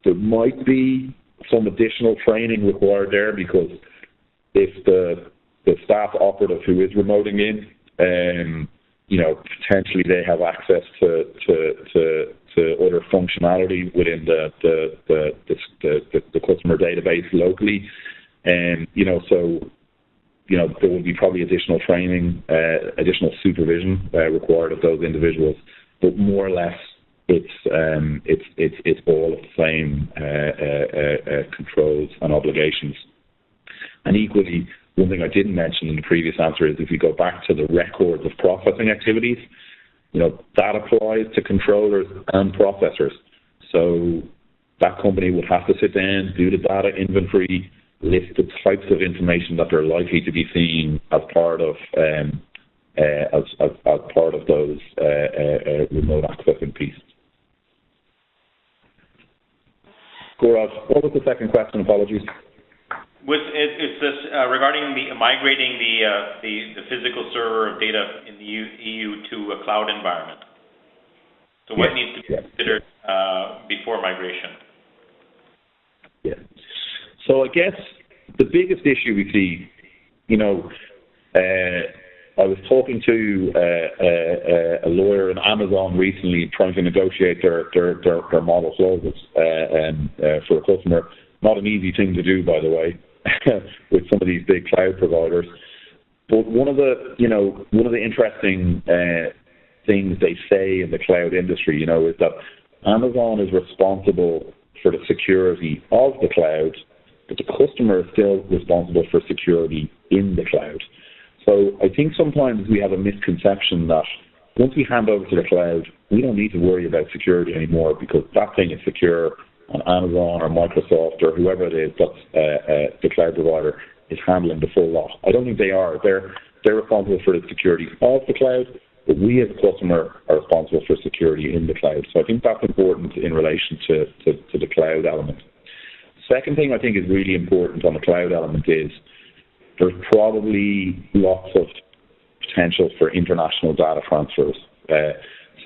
There might be some additional training required there, because if the staff operative who is remoting in, potentially they have access to other functionality within the customer database locally, there will be probably additional training, additional supervision required of those individuals, but more or less it's all of the same controls and obligations. And equally, one thing I didn't mention in the previous answer is if you go back to the records of processing activities, that applies to controllers and processors. So that company would have to sit down, do the data inventory, list the types of information that they're likely to be seeing as part of those remote accessing pieces. Gaurav, what was the second question? Apologies. It's this regarding migrating the physical server of data in the EU to a cloud environment. So what needs to be considered before migration? Yeah. So I guess the biggest issue we see, I was talking to a lawyer in Amazon recently trying to negotiate their model clauses for a customer. Not an easy thing to do, by the way, with some of these big cloud providers. But one of the interesting things they say in the cloud industry, is that Amazon is responsible for the security of the cloud, but the customer is still responsible for security in the cloud. So I think sometimes we have a misconception that once we hand over to the cloud, we don't need to worry about security anymore because that thing is secure, and Amazon or Microsoft or whoever it is that's the cloud provider is handling the full lot. I don't think they are. They're responsible for the security of the cloud, but we as a customer are responsible for security in the cloud. So I think that's important in relation to the cloud element. Second thing I think is really important on the cloud element is there's probably lots of potential for international data transfers.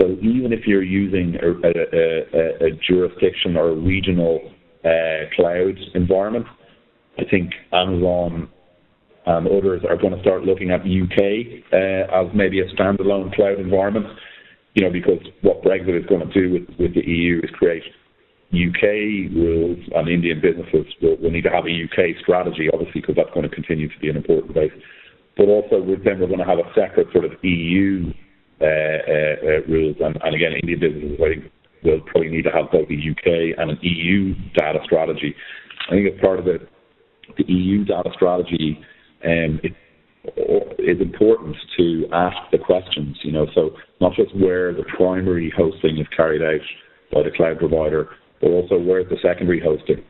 So even if you're using a jurisdiction or a regional cloud environment, I think Amazon and others are going to start looking at the UK as maybe a standalone cloud environment, because what Brexit is going to do with the EU is create UK rules, and Indian businesses will need to have a UK strategy, obviously, because that's going to continue to be an important base. But also, then we're going to have a separate sort of EU rules, and again, Indian businesses, I think, will probably need to have both a UK and an EU data strategy. I think as part of the EU data strategy, it is important to ask the questions, so not just where the primary hosting is carried out by the cloud provider, but also where's the secondary hosting,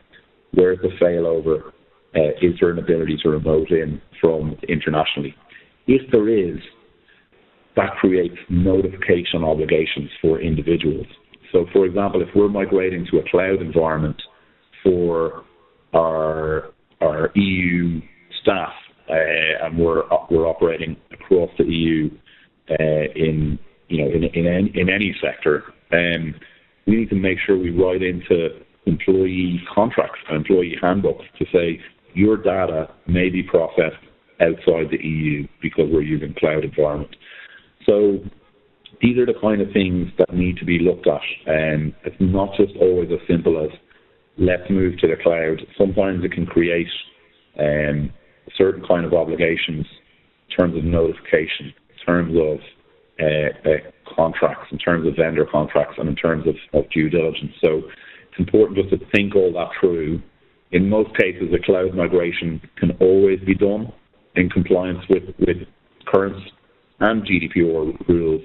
where's the failover, is there an ability to remote in from internationally? If there is, that creates notification obligations for individuals. So, for example, if we're migrating to a cloud environment for our EU staff, and we're operating across the EU in any sector, we need to make sure we write into employee contracts and employee handbooks to say your data may be processed outside the EU because we're using cloud environment. So these are the kind of things that need to be looked at. It's not just always as simple as let's move to the cloud. Sometimes it can create certain kind of obligations in terms of notification, in terms of contracts, in terms of vendor contracts, and in terms of due diligence. So it's important just to think all that through. In most cases, a cloud migration can always be done in compliance with current and GDPR rules,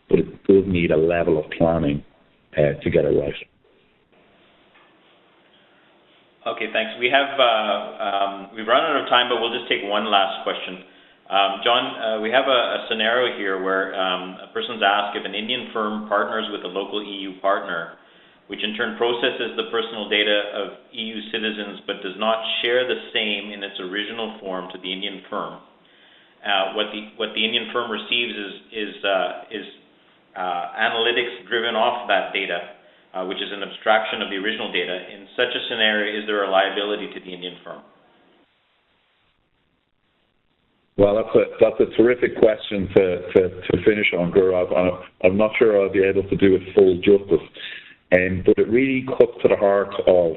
but it does need a level of planning to get it right. Okay, thanks. We've run out of time, but we'll just take one last question. John, we have a scenario here where a person's asked if an Indian firm partners with a local EU partner, which in turn processes the personal data of EU citizens but does not share the same in its original form to the Indian firm. What the Indian firm receives is analytics driven off that data, which is an abstraction of the original data. In such a scenario, is there a liability to the Indian firm? Well, that's a terrific question to finish on, Gaurav. I'm not sure I'll be able to do it full justice, but it really cuts to the heart of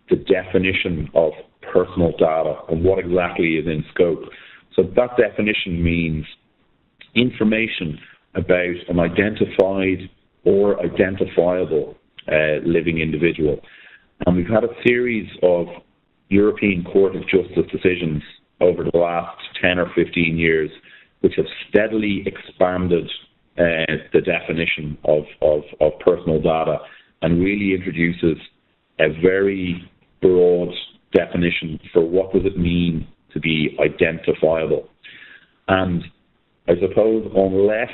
the definition of personal data and what exactly is in scope. So that definition means information about an identified or identifiable living individual. And we've had a series of European Court of Justice decisions over the last 10 or 15 years, which have steadily expanded the definition of personal data and really introduces a very broad definition for what does it mean to be identifiable. And I suppose unless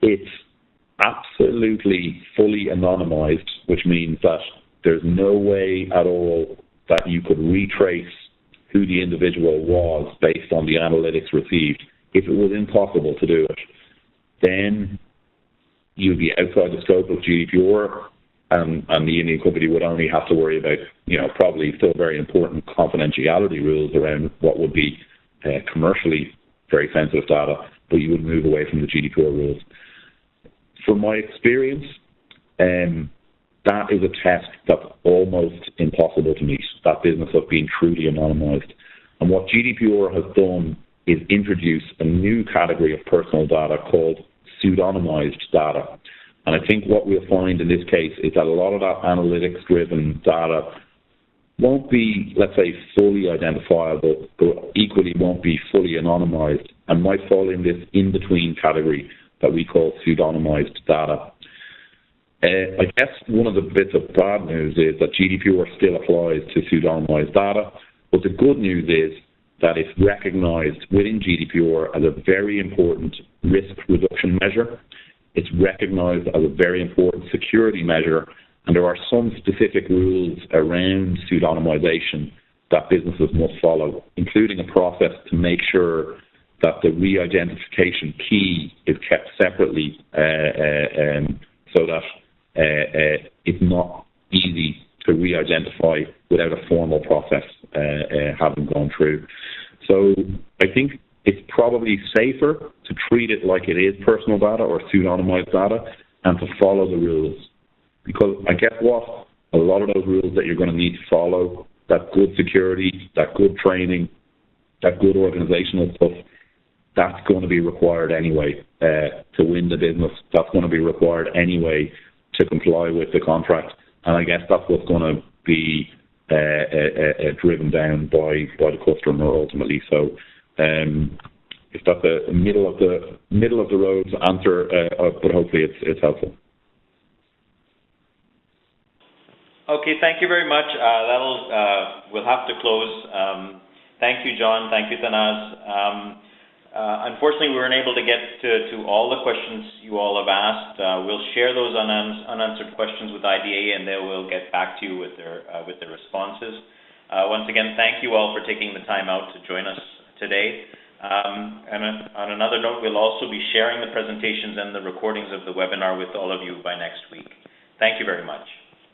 it's absolutely fully anonymized, which means that there's no way at all that you could retrace who the individual was based on the analytics received, if it was impossible to do it, then you'd be outside the scope of GDPR, and the Indian company would only have to worry about, probably still very important confidentiality rules around what would be commercially very sensitive data, but you would move away from the GDPR rules. From my experience, that is a test that's almost impossible to meet, that business of being truly anonymized. And what GDPR has done is introduce a new category of personal data called pseudonymized data. And I think what we'll find in this case is that a lot of that analytics-driven data won't be, let's say, fully identifiable, but equally won't be fully anonymized and might fall in this in-between category that we call pseudonymized data. I guess one of the bits of bad news is that GDPR still applies to pseudonymized data, but the good news is that it's recognized within GDPR as a very important risk reduction measure. It's recognized as a very important security measure, and there are some specific rules around pseudonymization that businesses must follow, including a process to make sure that the re-identification key is kept separately so that it's not easy to re-identify without a formal process having gone through. So I think it's probably safer to treat it like it is personal data or pseudonymized data and to follow the rules. Because I guess what? A lot of those rules that you're going to need to follow, that good security, that good training, that good organizational stuff, that's going to be required anyway to win the business. That's going to be required anyway to comply with the contract. And I guess that's what's going to be driven down by the customer ultimately. So if that's a middle of the road answer, but hopefully it's helpful. Okay, thank you very much. We'll have to close. Thank you, John. Thank you, Tanaz. Unfortunately, we weren't able to get to all the questions you all have asked. We'll share those unanswered questions with IDA, and they will get back to you with their responses. Once again, thank you all for taking the time out to join us today. And on another note, we'll also be sharing the presentations and the recordings of the webinar with all of you by next week. Thank you very much.